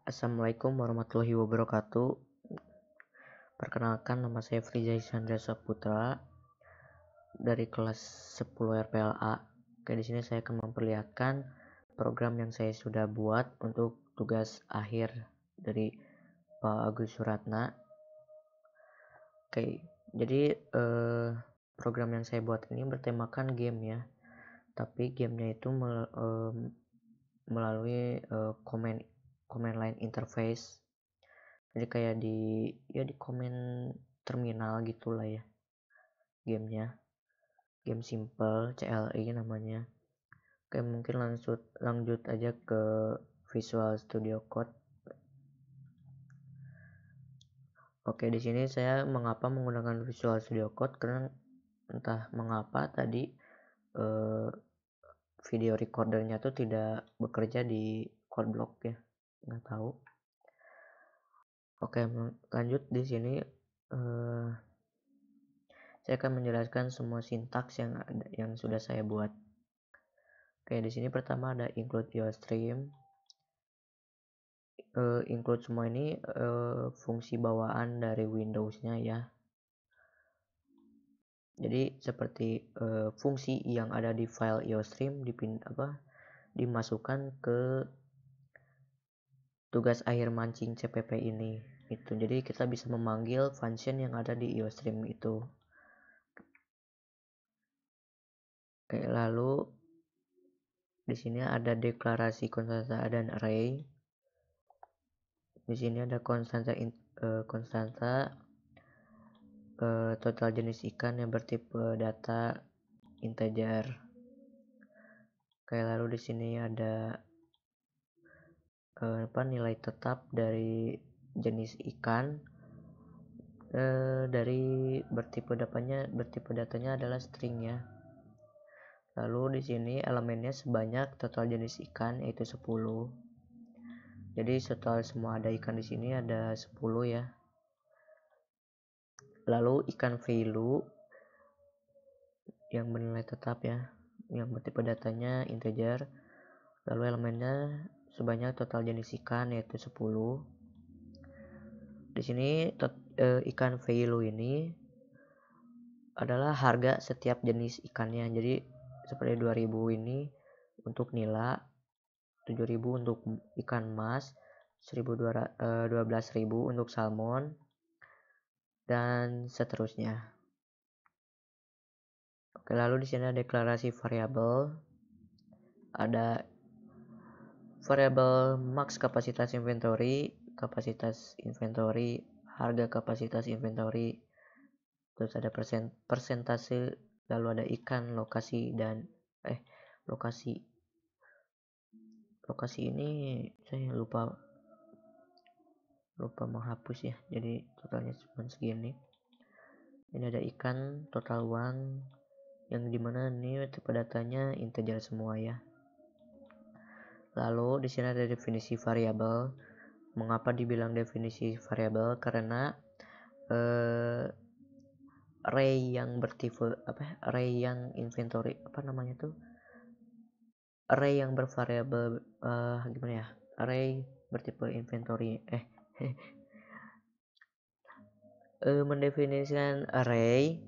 Assalamualaikum warahmatullahi wabarakatuh. Perkenalkan, nama saya Frizai Chandra Saputra dari kelas 10 RPLA. Di sini saya akan memperlihatkan program yang saya sudah buat untuk tugas akhir dari Pak Agus Suratna. Jadi program yang saya buat ini bertemakan game ya. Tapi gamenya itu melalui command line interface. Jadi kayak di komen terminal gitulah ya gamenya. Game simple CLI namanya. Oke, mungkin lanjut aja ke Visual Studio Code. Oke, di sini saya mengapa menggunakan Visual Studio Code, karena entah mengapa tadi video recordernya tuh tidak bekerja di code block ya, nggak tahu. Oke, lanjut di sini saya akan menjelaskan semua sintaks yang sudah saya buat. Oke, di sini pertama ada include your stream. Include semua ini fungsi bawaan dari Windows-nya ya. Jadi seperti fungsi yang ada di file iostream dimasukkan ke tugas akhir mancing CPP ini. Itu. Jadi kita bisa memanggil function yang ada di iostream itu. Oke, lalu di sini ada deklarasi konstanta dan array. Di sini ada konstanta total jenis ikan yang bertipe data integer. Kayak lalu di sini ada nilai tetap dari jenis ikan dari bertipe datanya adalah string ya. Lalu di sini elemennya sebanyak total jenis ikan yaitu 10. Jadi total semua ada ikan di sini ada 10 ya. Lalu ikan value yang bernilai tetap ya, yang bertipe datanya integer. Lalu elemennya sebanyak total jenis ikan yaitu 10. Di sini ikan value ini adalah harga setiap jenis ikannya. Jadi seperti 2000 ini untuk nila, 7000 untuk ikan mas, 12.000 untuk salmon, dan seterusnya. Oke, lalu di sini ada deklarasi variabel. Ada variabel max kapasitas inventory, harga kapasitas inventory, terus ada persentase, lalu ada ikan, lokasi ini saya lupa menghapus ya, jadi totalnya cuma segini. Ini ada ikan, total uang, yang dimana ini tipe datanya integer semua ya. Lalu di sini ada definisi variabel. Mengapa dibilang definisi variabel? Karena array yang bertipe array yang inventory array yang bervariabel array bertipe inventory mendefinisikan array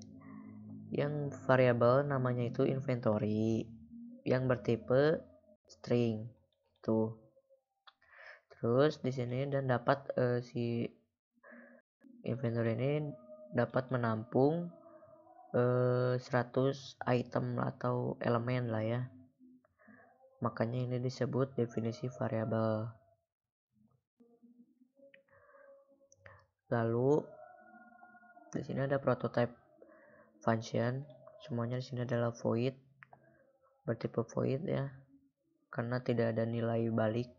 yang variabel namanya itu inventory yang bertipe string tuh. Terus di sini dan dapat si inventory ini dapat menampung 100 item atau elemen lah ya. Makanya ini disebut definisi variabel. Lalu di sini ada prototype function. Semuanya di sini adalah void, bertipe void ya, karena tidak ada nilai balik.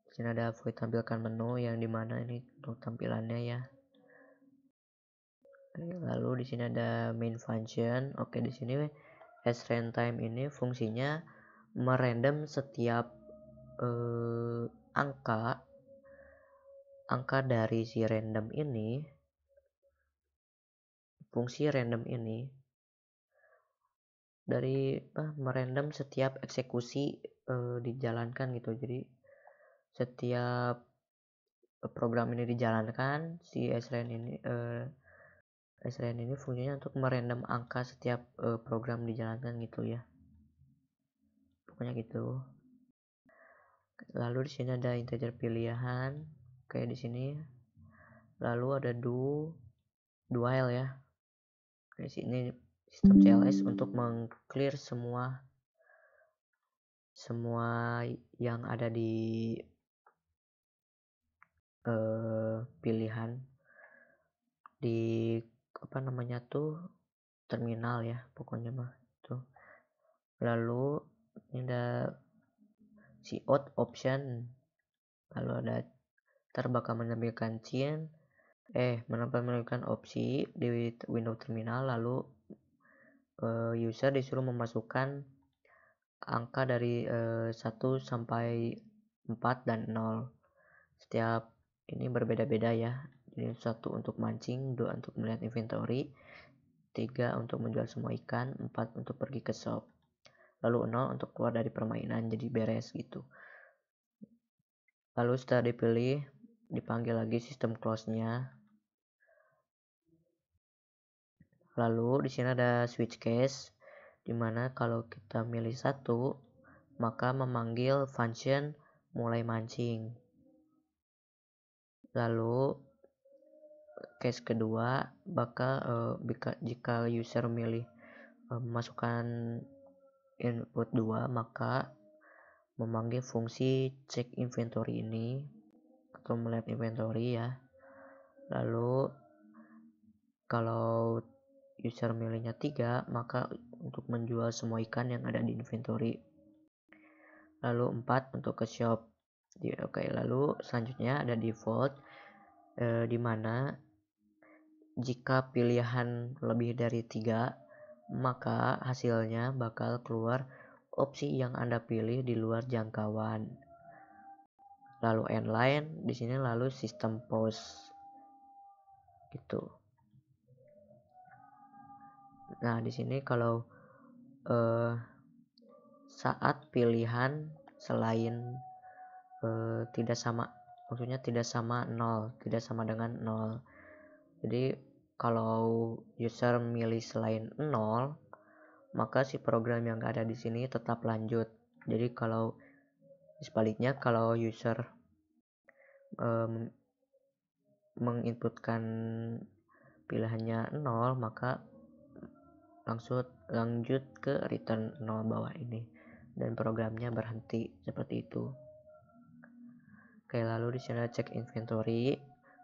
Di sini ada void tampilkan menu, yang dimana ini untuk tampilannya ya. Lalu di sini ada main function. Oke, di sini sRandTime ini fungsinya merandom setiap angka dari si random ini. Fungsi random ini dari merandom setiap eksekusi dijalankan gitu. Jadi setiap program ini dijalankan, si srand ini fungsinya untuk merandom angka setiap program dijalankan gitu ya, pokoknya gitu. Lalu di sini ada integer pilihan kayak di sini, lalu ada do while ya. Di sini sistem CLS untuk mengclear semua yang ada di pilihan di apa namanya tuh terminal ya, pokoknya mah tuh. Lalu ini ada cout option, lalu ada bakal menampilkan menampilkan opsi di window terminal, lalu user disuruh memasukkan angka dari 1 sampai 4 dan 0. Setiap ini berbeda-beda ya. Jadi 1 untuk mancing, 2 untuk melihat inventory, 3 untuk menjual semua ikan, 4 untuk pergi ke shop. Lalu 0 untuk keluar dari permainan, jadi beres gitu. Lalu setelah dipilih, dipanggil lagi sistem close-nya. Lalu di sini ada switch case, dimana kalau kita milih 1, maka memanggil function mulai mancing. Lalu case kedua bakal jika user milih masukkan input 2, maka memanggil fungsi check inventory ini atau melihat inventory ya. Lalu kalau user milihnya 3, maka untuk menjual semua ikan yang ada di inventory. Lalu 4 untuk ke shop. Oke, lalu selanjutnya ada default, di mana jika pilihan lebih dari 3, maka hasilnya bakal keluar opsi yang Anda pilih di luar jangkauan. Lalu endline, di sini lalu sistem pause gitu. Nah, di sini kalau saat pilihan selain tidak sama, maksudnya tidak sama 0, tidak sama dengan 0. Jadi kalau user milih selain 0, maka si program yang ada di sini tetap lanjut. Jadi kalau sebaliknya, kalau user menginputkan pilihannya 0, maka langsung lanjut ke return 0 bawah ini dan programnya berhenti seperti itu. Oke, lalu di sini ada check inventory,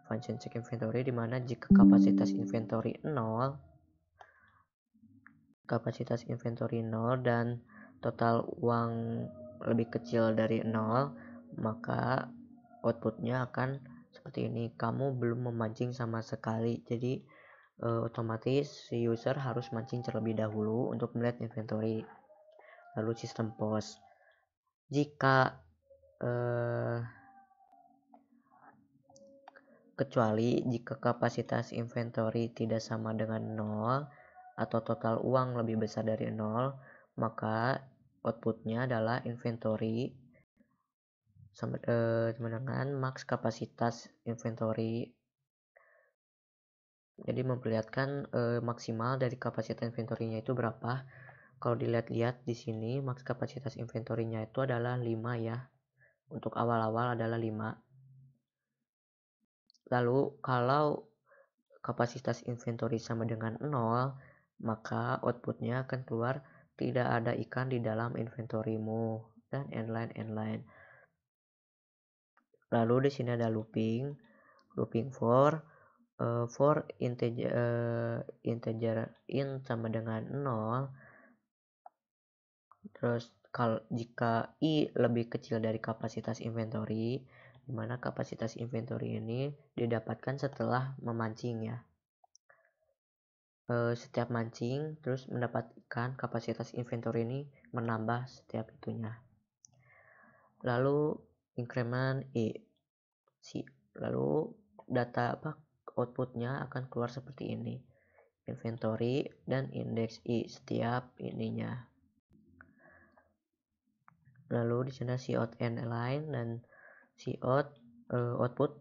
function check inventory, di mana jika kapasitas inventory 0 dan total uang lebih kecil dari 0, maka outputnya akan seperti ini, kamu belum memancing sama sekali. Jadi otomatis si user harus mancing terlebih dahulu untuk melihat inventory. Lalu sistem pause, kecuali jika kapasitas inventory tidak sama dengan 0 atau total uang lebih besar dari 0, maka outputnya adalah inventory sama dengan max kapasitas inventory. Jadi memperlihatkan maksimal dari kapasitas inventory-nya itu berapa. Kalau dilihat-lihat di sini max kapasitas inventory-nya itu adalah 5 ya. Untuk awal-awal adalah 5. Lalu kalau kapasitas inventory sama dengan 0, maka outputnya akan keluar tidak ada ikan di dalam inventorymu dan endline. Lalu di sini ada looping for integer int sama dengan 0. Terus jika i lebih kecil dari kapasitas inventory, di mana kapasitas inventory ini didapatkan setelah memancing ya. Setiap mancing terus mendapatkan kapasitas inventory ini menambah setiap itunya. Lalu increment i, lalu data outputnya akan keluar seperti ini, inventory dan indeks i setiap ininya. Lalu di sana cout endline dan output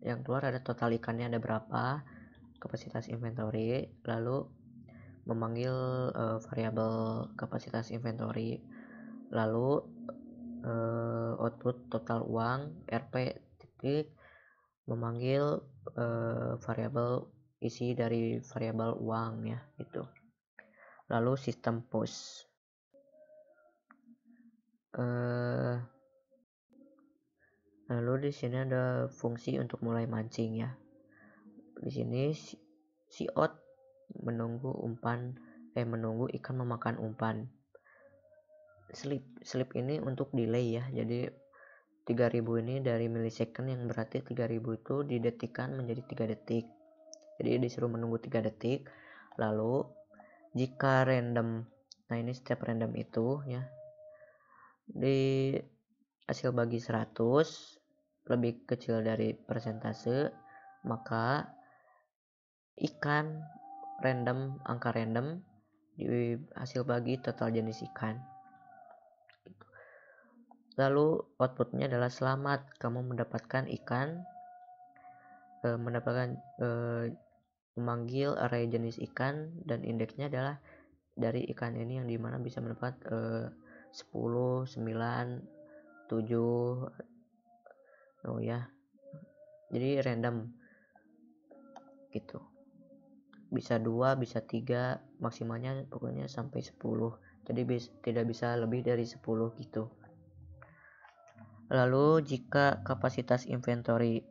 yang keluar ada total ikannya ada berapa, kapasitas inventory, lalu memanggil variabel kapasitas inventory, lalu output total uang rp titik memanggil variabel isi dari variabel uang ya gitu. Lalu sistem push. Lalu di sini ada fungsi untuk mulai mancing ya. Di sini si out menunggu ikan memakan umpan. Sleep ini untuk delay ya. Jadi 3000 ini dari millisecond, yang berarti 3000 itu didetikkan menjadi 3 detik. Jadi disuruh menunggu 3 detik. Lalu jika random, nah ini setiap random itu ya, di hasil bagi 100 lebih kecil dari persentase, maka ikan random, angka random di hasil bagi total jenis ikan. Lalu outputnya adalah selamat, kamu mendapatkan ikan, memanggil array jenis ikan, dan indeksnya adalah dari ikan ini yang dimana bisa mendapat 10, 9, 7 ya. Jadi random gitu. Bisa 2, bisa 3, maksimalnya pokoknya sampai 10. Jadi tidak bisa lebih dari 10 gitu. Lalu jika kapasitas inventory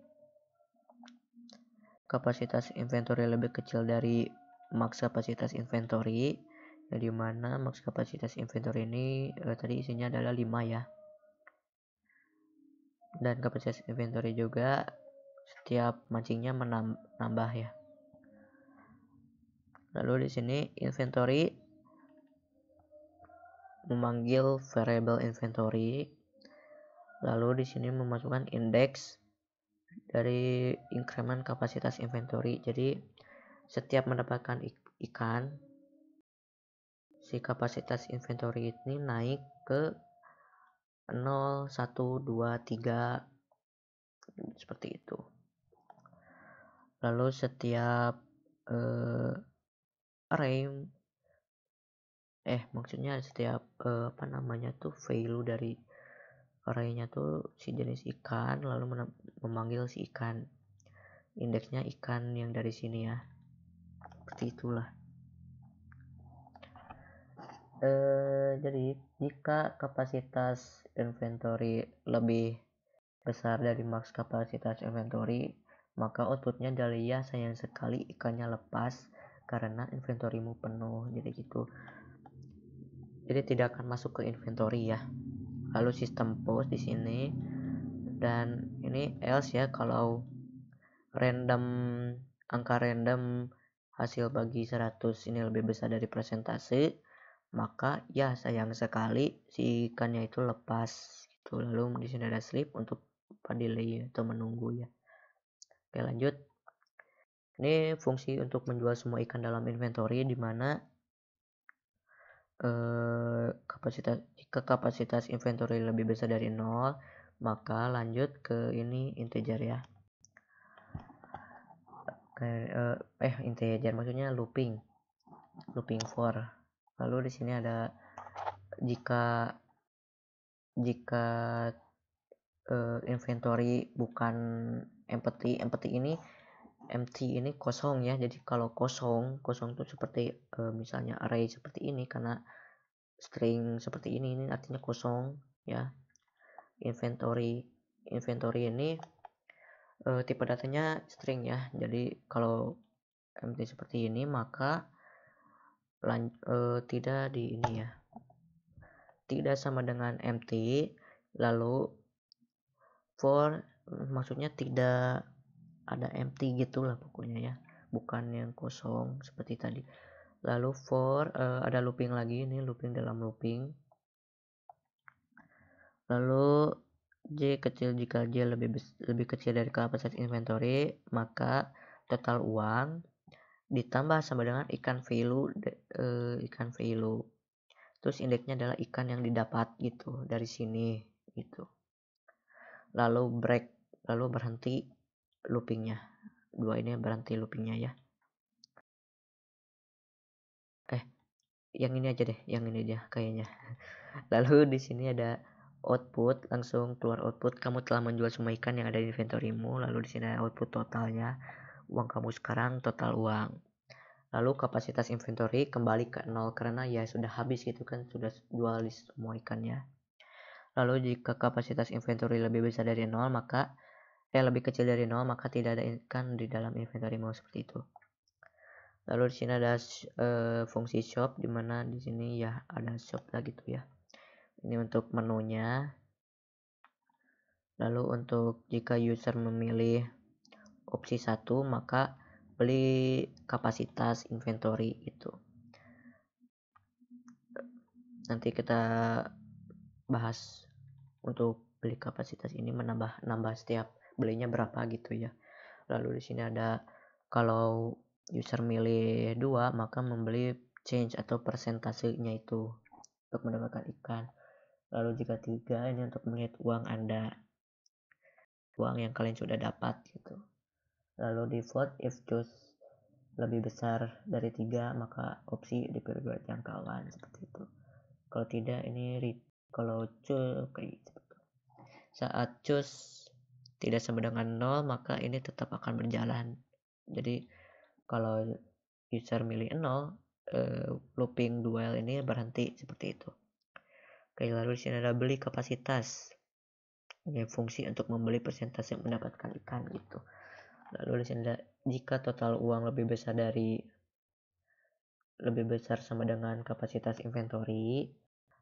lebih kecil dari max kapasitas inventory, ya dimana max kapasitas inventory ini tadi isinya adalah 5 ya. Dan kapasitas inventory juga setiap mancingnya menambah ya. Lalu di sini inventory memanggil variable inventory, lalu di sini memasukkan indeks dari increment kapasitas inventory. Jadi setiap mendapatkan ikan, si kapasitas inventory ini naik ke 0, 1, 2, 3 seperti itu. Lalu setiap array maksudnya setiap value dari arraynya tuh si jenis ikan, lalu memanggil si ikan, indeksnya ikan yang dari sini ya, seperti itulah. Jadi jika kapasitas inventory lebih besar dari max kapasitas inventory, maka outputnya adalah sayang sekali ikannya lepas karena inventorymu penuh. Jadi gitu. Jadi tidak akan masuk ke inventory ya. Lalu sistem push di sini, dan ini else ya, kalau angka random hasil bagi 100 ini lebih besar dari persentase, maka ya sayang sekali si ikannya itu lepas gitu. Lalu di sini ada sleep untuk delay atau menunggu ya. Oke, lanjut. Ini fungsi untuk menjual semua ikan dalam inventory, di mana jika kapasitas inventory lebih besar dari 0, maka lanjut ke ini integer ya. Integer maksudnya looping for. Lalu di sini ada jika inventory bukan empty ini kosong ya. Jadi kalau kosong itu seperti misalnya array seperti ini, karena string seperti ini artinya kosong ya. Inventory ini tipe datanya string ya. Jadi kalau empty seperti ini, maka tidak di ini ya, tidak sama dengan empty. Lalu for maksudnya tidak ada empty gitulah pokoknya ya, bukan yang kosong seperti tadi. Lalu for ada looping lagi, ini looping dalam looping. Lalu J kecil, jika J lebih kecil dari kapasitas inventory, maka total uang ditambah sama dengan ikan value. Terus indeksnya adalah ikan yang didapat gitu dari sini gitu. lalu break, lalu berhenti loopingnya. Dua ini berhenti loopingnya ya. Yang ini aja deh, yang ini dia kayaknya. Lalu di sini ada output, langsung keluar output. Kamu telah menjual semua ikan yang ada di inventorymu. Lalu di sini ada output totalnya. Uang kamu sekarang total uang. Lalu kapasitas inventory kembali ke 0 karena ya sudah habis gitu kan, sudah jual semua ikannya. Lalu jika kapasitas inventory lebih besar dari 0 maka lebih kecil dari 0 maka tidak ada ikan di dalam inventorymu, seperti itu. Lalu di sini ada fungsi shop, dimana di sini ya ada shop lah gitu ya. Ini untuk menunya. Lalu untuk jika user memilih opsi 1 maka beli kapasitas inventory itu. Nanti kita bahas untuk beli kapasitas ini, nambah setiap belinya berapa gitu ya. Lalu di sini ada kalau user milih 2 maka membeli change atau persentasenya itu untuk mendapatkan ikan. Lalu jika 3 ini untuk melihat uang Anda, uang yang kalian sudah dapat gitu. Lalu default if choose lebih besar dari 3 maka opsi dipilih buat jangkauan, seperti itu. Kalau tidak ini kalau choose saat choose tidak sama dengan 0 maka ini tetap akan berjalan. Jadi kalau user milih 0 looping duel ini berhenti, seperti itu. Oke, lalu di sini ada beli kapasitas. Ini fungsi untuk membeli persentase mendapatkan ikan gitu. Lalu di sini ada jika total uang lebih besar sama dengan kapasitas inventory,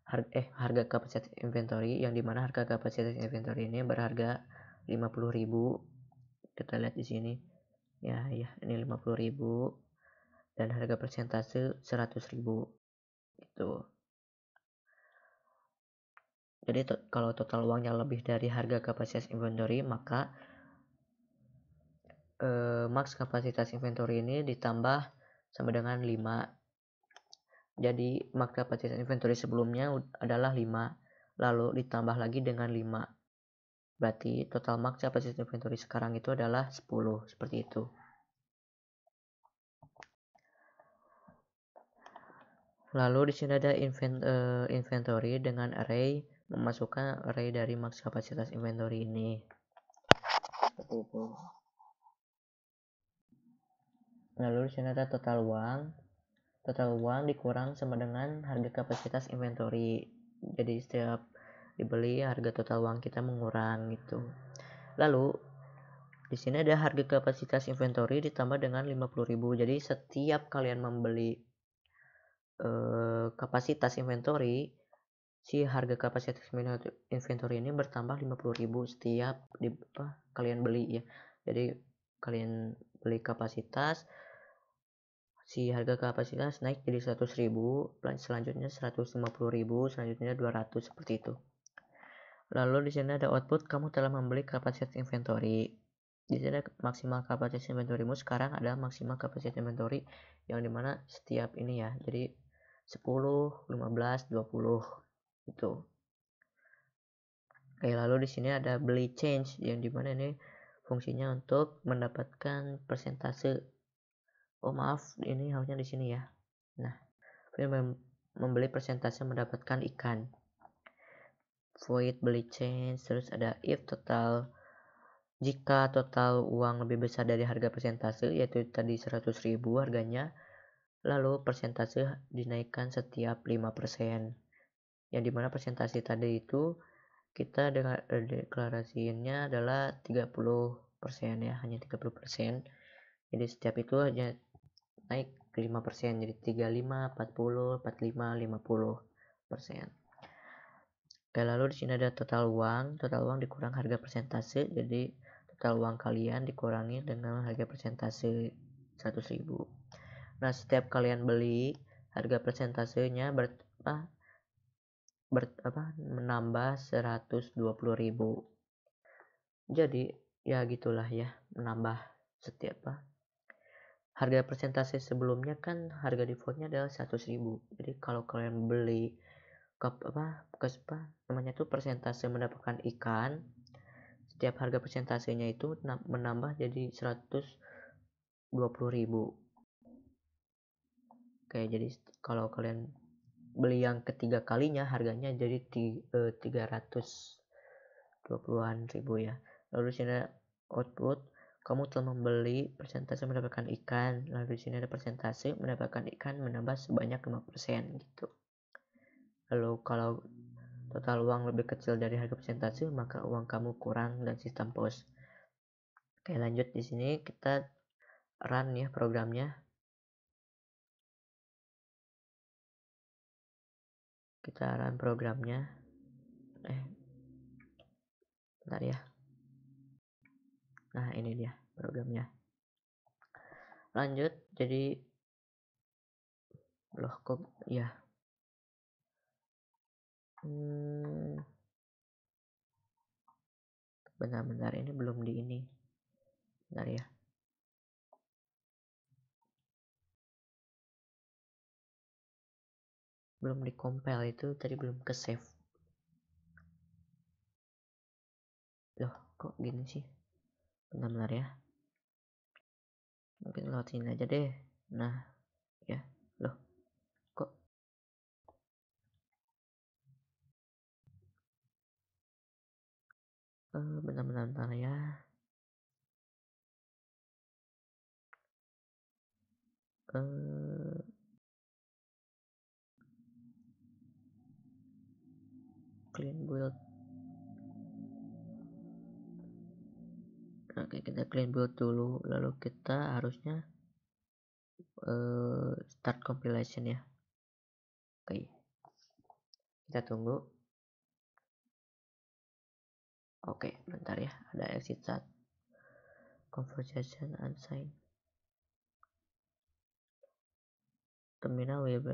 harga kapasitas inventory, yang dimana harga kapasitas inventory ini berharga 50.000. Kita lihat di sini ya ini 50.000 dan harga persentase 100.000 gitu. Jadi kalau total uangnya lebih dari harga kapasitas inventory maka max kapasitas inventory ini ditambah sama dengan 5. Jadi max kapasitas inventory sebelumnya adalah 5 lalu ditambah lagi dengan 5. Berarti total max kapasitas inventory sekarang itu adalah 10, seperti itu. Lalu di sini ada inventory dengan array, memasukkan array dari max kapasitas inventory ini. Seperti itu. Lalu di sini ada total uang. Total uang dikurang sama dengan harga kapasitas inventory. Jadi setiap dibeli harga total uang kita mengurang gitu. Lalu di sini ada harga kapasitas inventory ditambah dengan 50.000. Jadi setiap kalian membeli kapasitas inventory, si harga kapasitas inventory ini bertambah 50.000 setiap kalian beli ya. Jadi kalian beli kapasitas, si harga kapasitas naik jadi 100.000, selanjutnya 150.000, selanjutnya 200, seperti itu. Lalu di sini ada output, kamu telah membeli kapasitas inventory. Di sini ada maksimal kapasitas inventorymu sekarang ada maksimal kapasitas inventory yang dimana setiap ini ya. Jadi 10, 15, 20 itu. Oke, lalu di sini ada beli change yang dimana ini fungsinya untuk mendapatkan persentase. Oh maaf, ini harusnya di sini ya. Nah, membeli persentase mendapatkan ikan. Void beli change, terus ada if total. Jika total uang lebih besar dari harga persentase, yaitu tadi 100.000 harganya, lalu persentase dinaikkan setiap 5%. Yang dimana persentase tadi itu kita dengan deklarasinya adalah 30% ya, hanya 30%. Jadi setiap itu hanya naik ke 5%, jadi 35, 40, 45, 50%. Oke, lalu di sini ada total uang dikurang harga persentase, jadi total uang kalian dikurangi dengan harga persentase 100.000. Nah, setiap kalian beli harga persentasenya menambah 120.000. Jadi ya gitulah ya, menambah setiap harga persentase sebelumnya kan harga defaultnya adalah 100.000. Jadi kalau kalian beli namanya tuh persentase mendapatkan ikan setiap harga persentasenya itu menambah jadi 120.000. Oke, jadi kalau kalian beli yang ketiga kalinya harganya jadi 320-an ribu ya. Lalu di sini ada output, kamu telah membeli persentase mendapatkan ikan. Lalu di sini ada persentase mendapatkan ikan menambah sebanyak 5% gitu. Lalu kalau total uang lebih kecil dari harga persentase, maka uang kamu kurang dan sistem pos. Oke, lanjut. Di sini kita run ya programnya. Kita run programnya. Bentar ya. Nah, ini dia programnya. Lanjut. Jadi loh kok ya. Bentar ini belum di ini. Bentar ya. Belum di compile, itu tadi belum ke save. Loh kok gini sih? Bentar ya. Mungkin lewat sini aja deh. Nah ya. Loh kok bentar ya. Clean build. Oke, kita clean build dulu, lalu kita harusnya start compilation ya. Oke, kita tunggu. Oke, bentar ya, ada exit start conversation unsigned terminal web.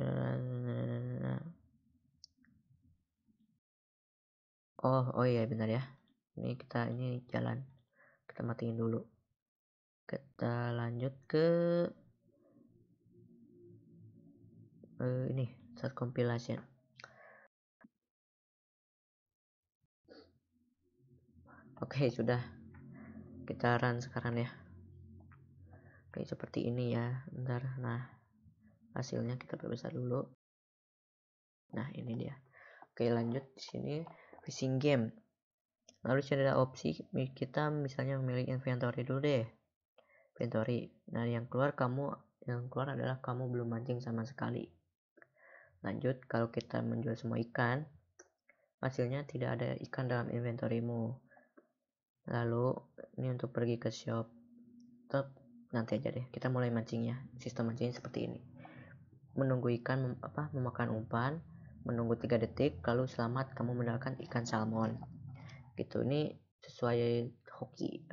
Oh iya benar ya, ini jalan, kita matiin dulu. Kita lanjut ke ini start compilation. Oke, sudah, kita run sekarang ya. Oke, seperti ini ya. Bentar, nah hasilnya kita perbesar dulu. Nah ini dia. Oke, lanjut. Di sini fishing game. Lalu sini ada opsi, kita misalnya memilih inventory dulu deh. Inventory. Nah yang keluar adalah kamu belum mancing sama sekali. Lanjut, kalau kita menjual semua ikan, hasilnya tidak ada ikan dalam inventorymu. Lalu ini untuk pergi ke shop. Nanti aja deh, kita mulai mancingnya. Sistem mancing seperti ini. Menunggu ikan memakan umpan, menunggu 3 detik, lalu selamat kamu mendapatkan ikan salmon. Gitu, ini sesuai hoki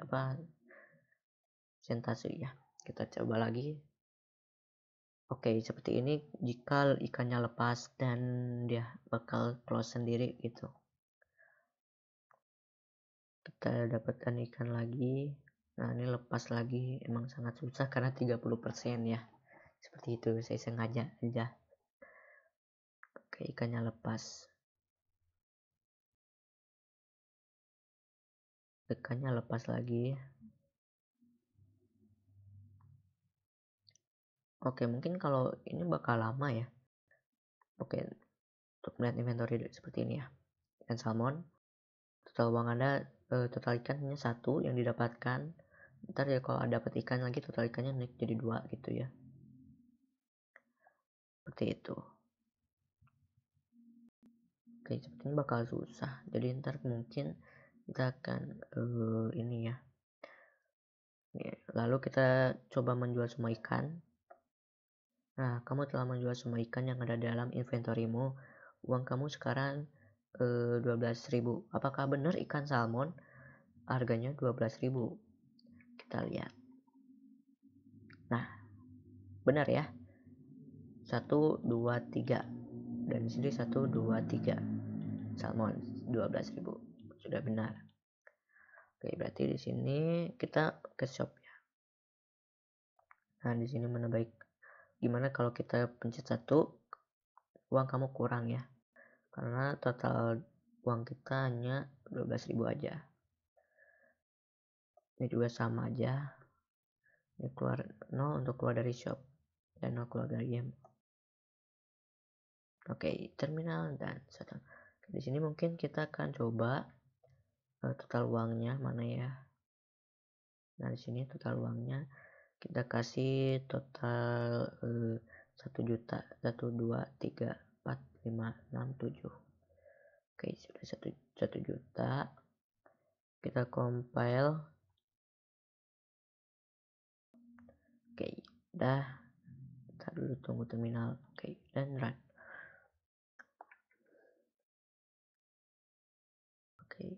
persentase ya. Kita coba lagi. Oke, seperti ini jika ikannya lepas dan dia bakal close sendiri gitu. Kita dapatkan ikan lagi. Nah, ini lepas lagi, emang sangat susah karena 30% ya. Seperti itu, saya sengaja aja. Oke, ikannya lepas. Ikannya lepas lagi. Oke, mungkin kalau ini bakal lama ya. Oke, untuk melihat inventory seperti ini ya. Ikan salmon, total uang Anda, total ikannya 1 yang didapatkan. Ntar ya kalau dapat ikan lagi, total ikannya naik jadi 2 gitu ya. Seperti itu. Oke, seperti ini bakal susah. Jadi ntar mungkin kita akan ini ya. Lalu kita coba menjual semua ikan. Nah, kamu telah menjual semua ikan yang ada dalam inventorymu. Uang kamu sekarang 12.000. Apakah benar ikan salmon harganya 12.000? Kita lihat. Nah, benar ya. 1, 2, 3. Dan di sini 1, 2, 3. Salmon 12.000. Sudah benar. Oke, berarti di sini kita ke shop ya. Nah, di sini mana baik. Gimana kalau kita pencet 1, uang kamu kurang ya. Karena total uang kita hanya 12.000 aja. Ini juga sama aja. Ini keluar 0 untuk keluar dari shop dan 0 keluar dari game. Oke, terminal dan settle. Di sini mungkin kita akan coba total uangnya mana ya. Nah, di sini total uangnya kita kasih total 1 juta, 1 2 3 4 5 6 7. Oke, sudah 1 juta. Kita compile. Oke, udah. Kita dulu tunggu terminal. Oke, dan run. Oke.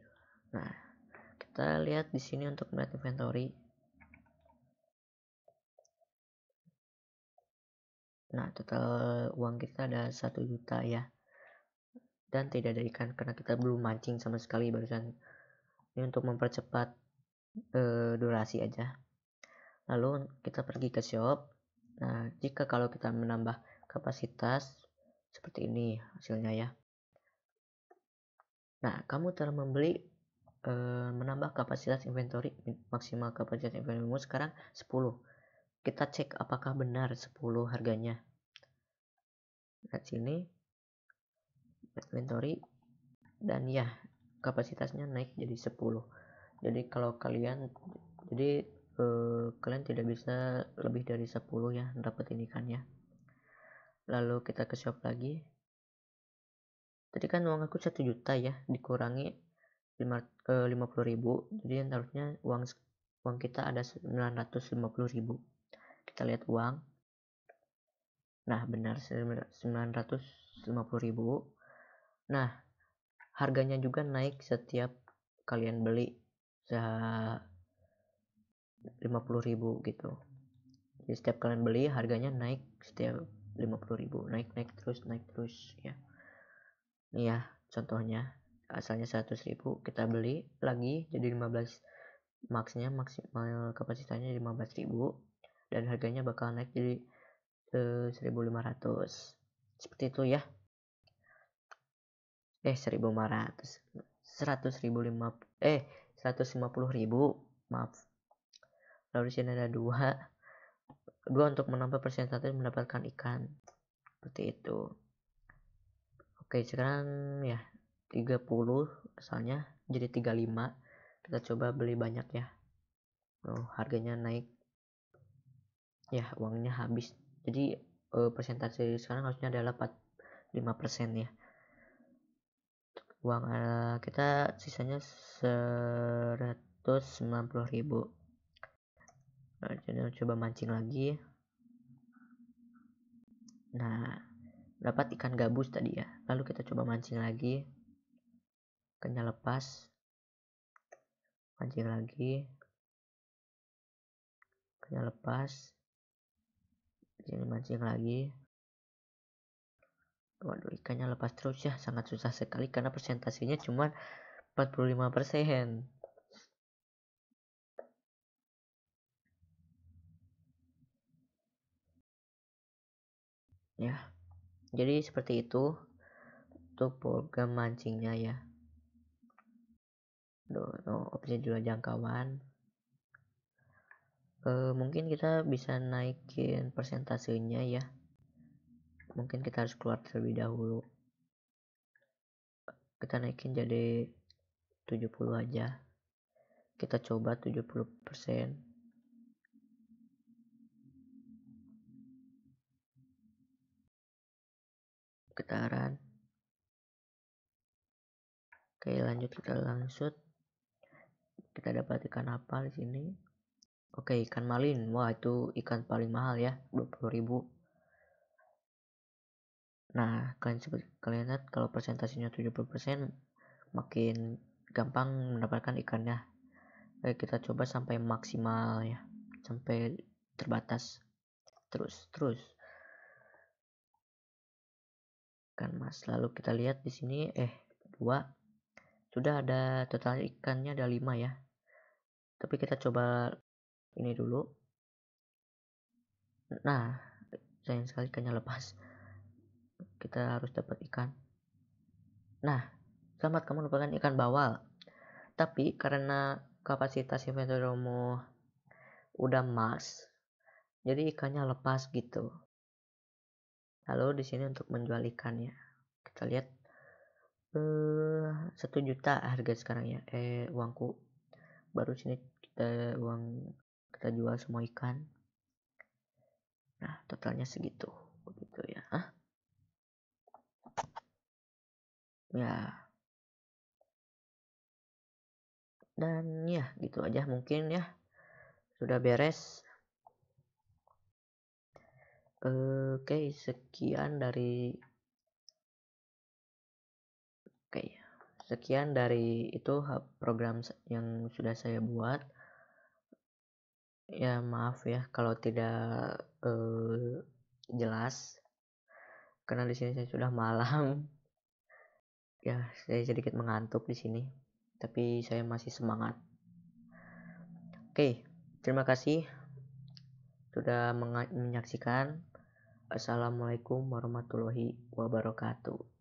Nah, kita lihat di sini untuk melihat inventory. Nah, total uang kita ada 1 juta ya. Dan tidak ada ikan karena kita belum mancing sama sekali barusan. Ini untuk mempercepat durasi aja. Lalu kita pergi ke shop. Nah, jika kalau kita menambah kapasitas seperti ini hasilnya ya. Nah, kamu telah membeli menambah kapasitas inventory, maksimal kapasitas inventory sekarang 10. Kita cek apakah benar 10 harganya. Lihat sini inventory dan ya kapasitasnya naik jadi 10. Jadi kalau kalian kalian tidak bisa lebih dari 10 ya dapetin ikannya. Lalu kita ke shop lagi. Tadi kan uang aku 1 juta ya, dikurangi 50.000, jadi harusnya uang kita ada 950.000. Kita lihat uang. Nah, benar 950.000. Nah, harganya juga naik setiap kalian beli 50.000 gitu. Jadi setiap kalian beli harganya naik setiap 50.000, naik terus ya. Ini ya contohnya, asalnya 100.000 kita beli lagi jadi 15, maksimal kapasitasnya 15.000 dan harganya bakal naik jadi 1.500 seperti itu ya. 1.500 150.000, maaf. Lalu di sini ada dua untuk menambah persentase mendapatkan ikan seperti itu. Oke, sekarang ya 30 asalnya jadi 35. Kita coba beli banyak ya. Harganya naik ya, uangnya habis. Jadi persentase sekarang harusnya adalah 45% ya. Uang kita sisanya 190.000. Nah, jadi coba mancing lagi. Nah, dapat ikan gabus tadi ya. Lalu kita coba mancing lagi. Ikannya lepas. Mancing lagi. Ikannya lepas. Sini mancing lagi. Waduh, ikannya lepas terus ya. Sangat susah sekali karena persentasenya cuma 45%. Ya, jadi seperti itu untuk program mancingnya ya. Opsi jual jangkauan. Mungkin kita bisa naikin persentasenya ya. Mungkin kita harus keluar terlebih dahulu. Kita naikin jadi 70 aja. Kita coba 70%. Getaran. Oke, lanjut kita langsung. Kita dapat ikan apa di sini? Oke, ikan malin. Wah, itu ikan paling mahal ya, 20.000. Nah, kalian lihat kalau persentasenya 70%, makin gampang mendapatkan ikannya. Oke, kita coba sampai maksimal ya, sampai terbatas. Terus kan mas. Lalu kita lihat di sini 2 sudah ada, total ikannya ada 5 ya. Tapi kita coba ini dulu. Nah, sayang sekali ikannya lepas. Kita harus dapat ikan. Nah, selamat, kamu mendapatkan ikan bawal. Tapi karena kapasitas inventory-mu udah max, jadi ikannya lepas gitu. Lalu di sini untuk menjual ikannya, kita lihat 1 juta harga sekarang ya, uangku. Baru sini kita jual semua ikan. Nah, totalnya segitu. Begitu ya. Ya. Dan ya, gitu aja mungkin ya. Sudah beres. Oke, sekian dari itu program yang sudah saya buat. Ya, maaf ya kalau tidak jelas. Karena di sini saya sudah malam. Ya, saya sedikit mengantuk di sini. Tapi saya masih semangat. Oke, terima kasih sudah menyaksikan. Assalamualaikum warahmatullahi wabarakatuh.